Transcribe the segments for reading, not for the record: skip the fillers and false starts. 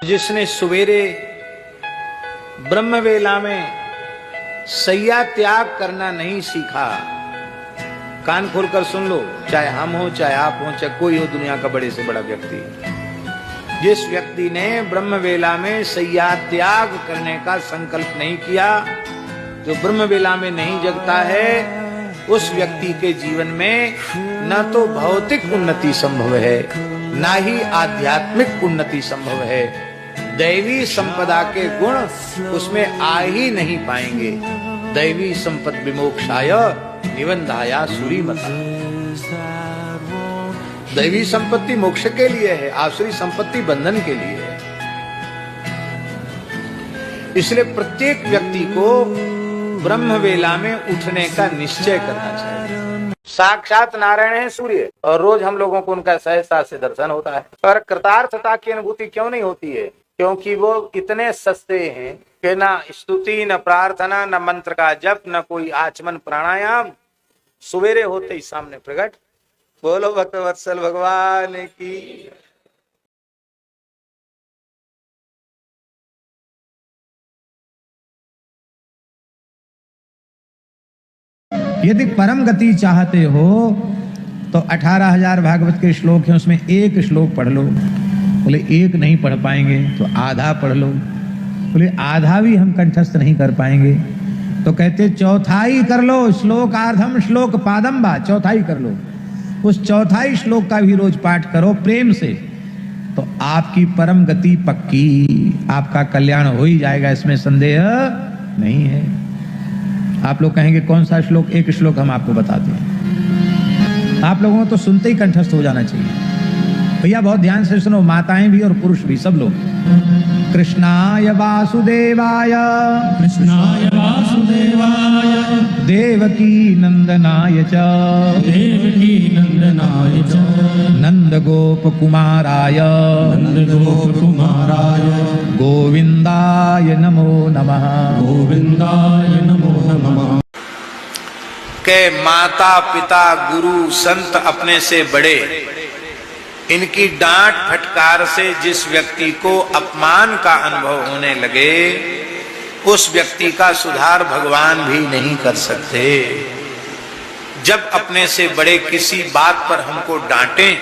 जिसने सवेरे ब्रह्मवेला में सैया त्याग करना नहीं सीखा, कान खोलकर सुन लो, चाहे हम हो, चाहे आप हो, चाहे कोई हो दुनिया का बड़े से बड़ा व्यक्ति, जिस व्यक्ति ने ब्रह्मवेला में सैया त्याग करने का संकल्प नहीं किया, जो ब्रह्मवेला में नहीं जगता है, उस व्यक्ति के जीवन में न तो भौतिक उन्नति संभव है, ना ही आध्यात्मिक उन्नति संभव है। दैवी संपदा के गुण उसमें आ ही नहीं पाएंगे। दैवी संपद विमोक्षाय निबंधाया सूरीमता। दैवी संपत्ति मोक्ष के लिए है, आसुरी संपत्ति बंधन के लिए है। इसलिए प्रत्येक व्यक्ति को ब्रह्मवेला में उठने का निश्चय करना चाहिए। साक्षात नारायण है सूर्य, और रोज हम लोगों को उनका सहजता से दर्शन होता है, पर कृतार्थता की अनुभूति क्यों नहीं होती है? क्योंकि वो इतने सस्ते हैं कि ना स्तुति, न प्रार्थना, न मंत्र का जप, न कोई आचमन प्राणायाम, सवेरे होते ही सामने प्रकट। बोलो भक्तवत्सल भगवान की। यदि परम गति चाहते हो तो 18,000 भागवत के श्लोक हैं, उसमें एक श्लोक पढ़ लो। बोले एक नहीं पढ़ पाएंगे तो आधा पढ़ लो। बोले आधा भी हम कंठस्थ नहीं कर पाएंगे तो कहते चौथाई कर लो। श्लोकार्धम श्लोक पादम बा, चौथाई कर लो। उस चौथाई श्लोक का भी रोज पाठ करो प्रेम से, तो आपकी परम गति पक्की, आपका कल्याण हो ही जाएगा, इसमें संदेह नहीं है। आप लोग कहेंगे कौन सा श्लोक? एक श्लोक हम आपको बताते हैं। आप लोगों को तो सुनते ही कंठस्थ हो जाना चाहिए। भैया बहुत ध्यान से सुनो, माताएं भी और पुरुष भी, सब लोग। कृष्णाय वासुदेवाय, कृष्णाय वासुदेवाय, देवकी नंदनाय च, देवकी नंदनाय च, नंद गोप कुमाराय, नंद गोप कुमाराय, गोविंदाय नमो नमः, गोविंदाय नमो नमः। के माता पिता गुरु संत अपने से बड़े, इनकी डांट फटकार से जिस व्यक्ति को अपमान का अनुभव होने लगे, उस व्यक्ति का सुधार भगवान भी नहीं कर सकते। जब अपने से बड़े किसी बात पर हमको डांटें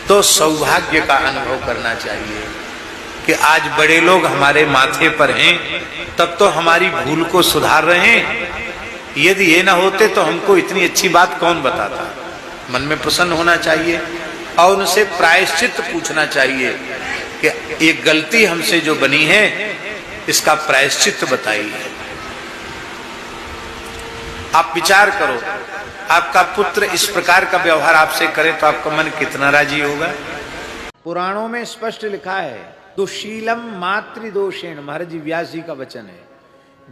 तो सौभाग्य का अनुभव करना चाहिए कि आज बड़े लोग हमारे माथे पर हैं, तब तो हमारी भूल को सुधार रहे हैं। यदि ये ना होते तो हमको इतनी अच्छी बात कौन बताता। मन में प्रसन्न होना चाहिए और उनसे प्रायश्चित पूछना चाहिए कि ये गलती हमसे जो बनी है इसका प्रायश्चित बताइए। आप विचार करो, आपका पुत्र इस प्रकार का व्यवहार आपसे करे तो आपका मन कितना राजी होगा। पुराणों में स्पष्ट लिखा है, दुशीलम मातृदोषेण, महाराज जी व्यास जी का वचन है,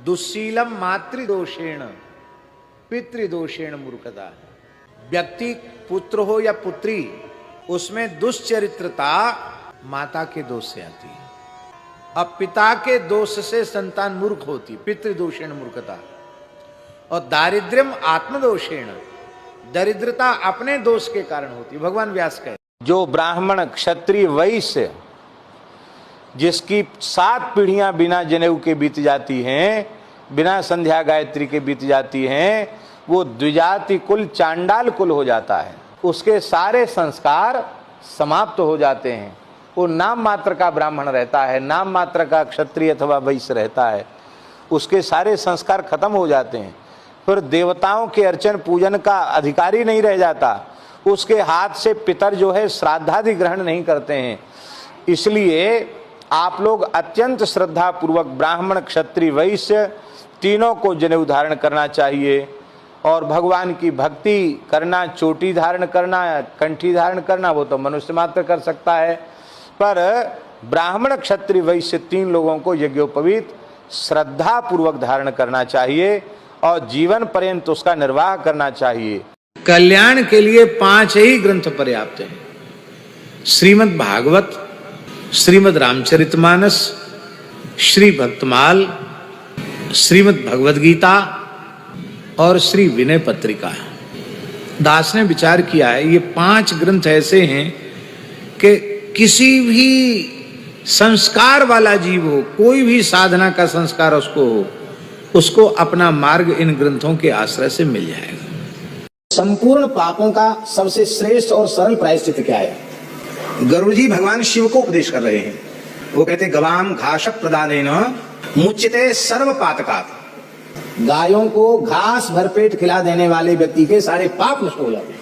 दुशीलम मातृदोषेण पितृदोषेण मूर्खता। व्यक्ति पुत्र हो या पुत्री, उसमें दुश्चरित्रता माता के दोष से आती है। अब पिता के दोष से संतान मूर्ख होती, पितृदोषेण मूर्खता। और दारिद्र्यम आत्मदोषेण, दरिद्रता अपने दोष के कारण होती। भगवान व्यास कहे, जो ब्राह्मण क्षत्रिय वैश्य जिसकी 7 पीढ़ियां बिना जनेऊ के बीत जाती हैं, बिना संध्या गायत्री के बीत जाती हैं, वो द्विजाति कुल चांडाल कुल हो जाता है। उसके सारे संस्कार समाप्त हो जाते हैं। वो नाम मात्र का ब्राह्मण रहता है, नाम मात्र का क्षत्रिय अथवा वैश्य रहता है, उसके सारे संस्कार खत्म हो जाते हैं। फिर देवताओं के अर्चन पूजन का अधिकारी नहीं रह जाता, उसके हाथ से पितर जो है श्राद्धादि ग्रहण नहीं करते हैं। इसलिए आप लोग अत्यंत श्रद्धा पूर्वक ब्राह्मण क्षत्रिय वैश्य तीनों को जनेऊ धारण करना चाहिए और भगवान की भक्ति करना, चोटी धारण करना, कंठी धारण करना, वो तो मनुष्य मात्र कर सकता है, पर ब्राह्मण क्षत्रिय वैश्य 3 लोगों को यज्ञोपवीत श्रद्धा पूर्वक धारण करना चाहिए और जीवन पर्यंत उसका निर्वाह करना चाहिए। कल्याण के लिए 5 ही ग्रंथ पर्याप्त हैं, श्रीमद् भागवत, श्रीमद् रामचरितमानस, श्री भक्तमाल, श्रीमद् भगवद गीता और श्री विनय पत्रिका। दास ने विचार किया है, ये 5 ग्रंथ ऐसे हैं कि किसी भी संस्कार वाला जीव हो, कोई भी साधना का संस्कार उसको हो, उसको अपना मार्ग इन ग्रंथों के आश्रय से मिल जाएगा। संपूर्ण पापों का सबसे श्रेष्ठ और सरल प्रायश्चित क्या है? गरुड़ जी भगवान शिव को उपदेश कर रहे हैं। वो कहते गवाम घास प्रदानेन मुच्यते सर्व पातकात्। गायों को घास भरपेट खिला देने वाले व्यक्ति के सारे पाप नष्ट हो जाते हैं।